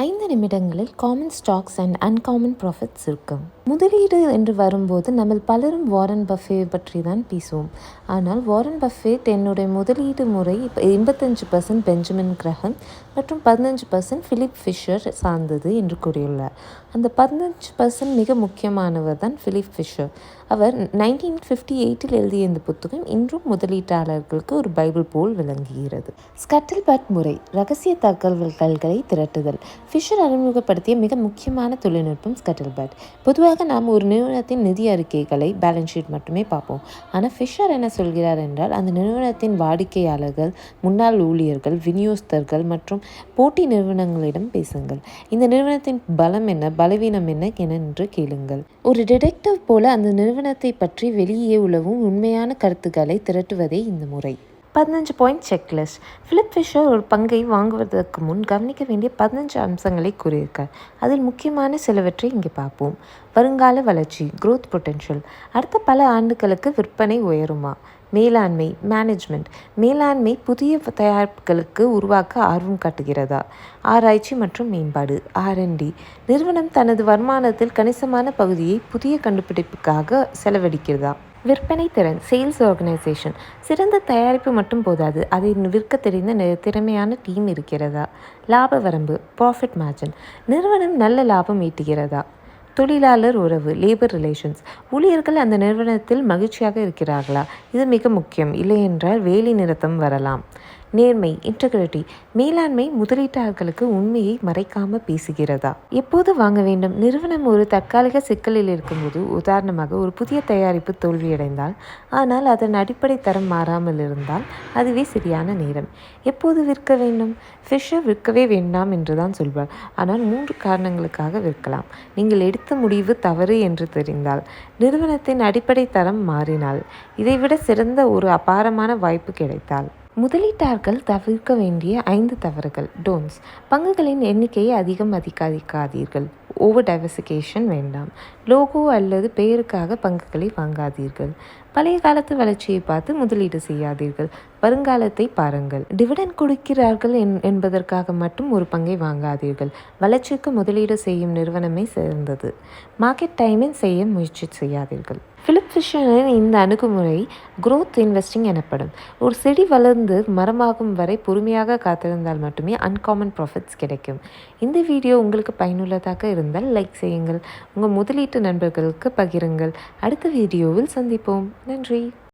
5 நிமிடங்களில் common stocks and uncommon profits இருக்கும். முதலீடு என்று வரும்போது நம்ம பலரும் வாரன் பஃபே பற்றி தான் பேசுவோம். ஆனால் வாரன் பஃபேட் என்னுடைய முதலீடு முறை 85% பெஞ்சமின் கிரஹம் மற்றும் 15% பிலிப் ஃபிஷர் சார்ந்தது என்று கூறியுள்ளார். அந்த 15% மிக முக்கியமானவர் தான் பிலிப் ஃபிஷர். அவர் 1958 எழுதிய இந்த புத்தகம் இன்றும் முதலீட்டாளர்களுக்கு ஒரு பைபிள் போல் விளங்குகிறது. ஸ்கட்டில்பட் முறை, ரகசிய தகவல்களை திரட்டுதல். ஃபிஷர் அறிமுகப்படுத்திய மிக முக்கியமான தொழில்நுட்பம் ஸ்கட்டில்பட். பொதுவாக நாம் ஒரு நிறுவனத்தின் நிதி அறிக்கைகளை, பேலன்ஸ் ஷீட் மட்டுமே பார்ப்போம். ஆனால் ஃபிஷர் என்ன சொல்கிறார் என்றால், அந்த நிறுவனத்தின் வாடிக்கையாளர்கள், முன்னாள் ஊழியர்கள், விநியோகஸ்தர்கள் மற்றும் போட்டி நிறுவனங்களிடம் பேசுங்கள். இந்த நிறுவனத்தின் பலம் என்ன, பலவீனம் என்ன என்று கேளுங்கள். ஒரு டிடெக்டிவ் போல அந்த நிறுவனத்தை பற்றி வெளியே உலவும் உண்மையான கருத்துக்களை திரட்டுவதே இந்த முறை. 15 பாயிண்ட் செக்லிஸ்ட். பிலிப் ஃபிஷர் ஒரு பங்கை வாங்குவதற்கு முன் கவனிக்க வேண்டிய 15 அம்சங்களை கூறியிருக்கார். அதில் முக்கியமான சிலவற்றை இங்கே பார்ப்போம். வருங்கால வளர்ச்சி, growth potential. அடுத்த பல ஆண்டுகளுக்கு விற்பனை உயருமா? மேலாண்மை, மேனேஜ்மெண்ட். மேலாண்மை புதிய தயாரிப்புகளுக்கு உருவாக்க ஆர்வம் காட்டுகிறதா? ஆராய்ச்சி மற்றும் மேம்பாடு, R&D. நிறுவனம் தனது வருமானத்தில் கணிசமான பகுதியை புதிய கண்டுபிடிப்புக்காக செலவழிக்கிறதா? விற்பனை திறன், சேல்ஸ் ஆர்கனைசேஷன். சிறந்த தயாரிப்பு மட்டும் போதாது, அதை விற்க தெரிந்த திறமையான டீம் இருக்கிறதா? லாப வரம்பு, ப்ராஃபிட் மார்ஜின். நிறுவனம் நல்ல லாபம் ஈட்டுகிறதா? தொழிலாளர் உறவு, லேபர் ரிலேஷன்ஸ். ஊழியர்கள் அந்த நிறுவனத்தில் மகிழ்ச்சியாக இருக்கிறார்களா? இது மிக முக்கியம். இல்லையென்றால் வேலை நிறுத்தம் வரலாம். நேர்மை, இன்டெகிரிட்டி. மேலாண்மை முதலீட்டாளர்களுக்கு உண்மையை மறைக்காம பேசுகிறதா? எப்போது வாங்க வேண்டும்? நிறுவனம் ஒரு தற்காலிக சிக்கலில் இருக்கும்போது, உதாரணமாக ஒரு புதிய தயாரிப்பு தோல்வியடைந்தால், ஆனால் அதன் அடிப்படை தரம் மாறாமல் இருந்தால், அதுவே சரியான நேரம். எப்போது விற்க வேண்டும்? ஃபிஷர் விற்கவே வேண்டாம் என்றுதான் சொல்வார். ஆனால் 3 காரணங்களுக்காக விற்கலாம். நீங்கள் எடுத்த முடிவு தவறு என்று தெரிந்தால், நிறுவனத்தின் அடிப்படை தரம் மாறினால், இதைவிட சிறந்த ஒரு அபாரமான வாய்ப்பு கிடைத்தால். முதலீட்டாளர்கள் தவிர்க்க வேண்டிய 5 தவறுகள், டோன்ட்ஸ். பங்குகளின் எண்ணிக்கையை அதிகரிக்காதீர்கள். ஓவர் டைவர்சிஃபிகேஷன் வேண்டாம். லோகோ அல்லது பெயருக்காக பங்குகளை வாங்காதீர்கள். பழைய காலத்து வளர்ச்சியை பார்த்து முதலீடு செய்யாதீர்கள். வருங்காலத்தை பாருங்கள். டிவிடெண்ட் கொடுக்கிறார்கள் என்பதற்காக மட்டும் ஒரு பங்கை வாங்காதீர்கள். வளர்ச்சிக்கு முதலீடு செய்யும் நிறுவனமே சிறந்தது. மார்க்கெட் டைமிங் செய்ய முயற்சி செய்யாதீர்கள். பிலிப் ஃபிஷரின் இந்த அணுகுமுறை growth இன்வெஸ்டிங் எனப்படும். ஒரு செடி வளர்ந்து மரமாகும் வரை பொறுமையாக காத்திருந்தால் மட்டுமே அன்காமன் ப்ராஃபிட்ஸ் கிடைக்கும். இந்த வீடியோ உங்களுக்கு பயனுள்ளதாக இருந்தால் லைக் செய்யுங்கள். உங்கள் முதலீட்டு நண்பர்களுக்கு பகிருங்கள். அடுத்த வீடியோவில் சந்திப்போம். நன்றி.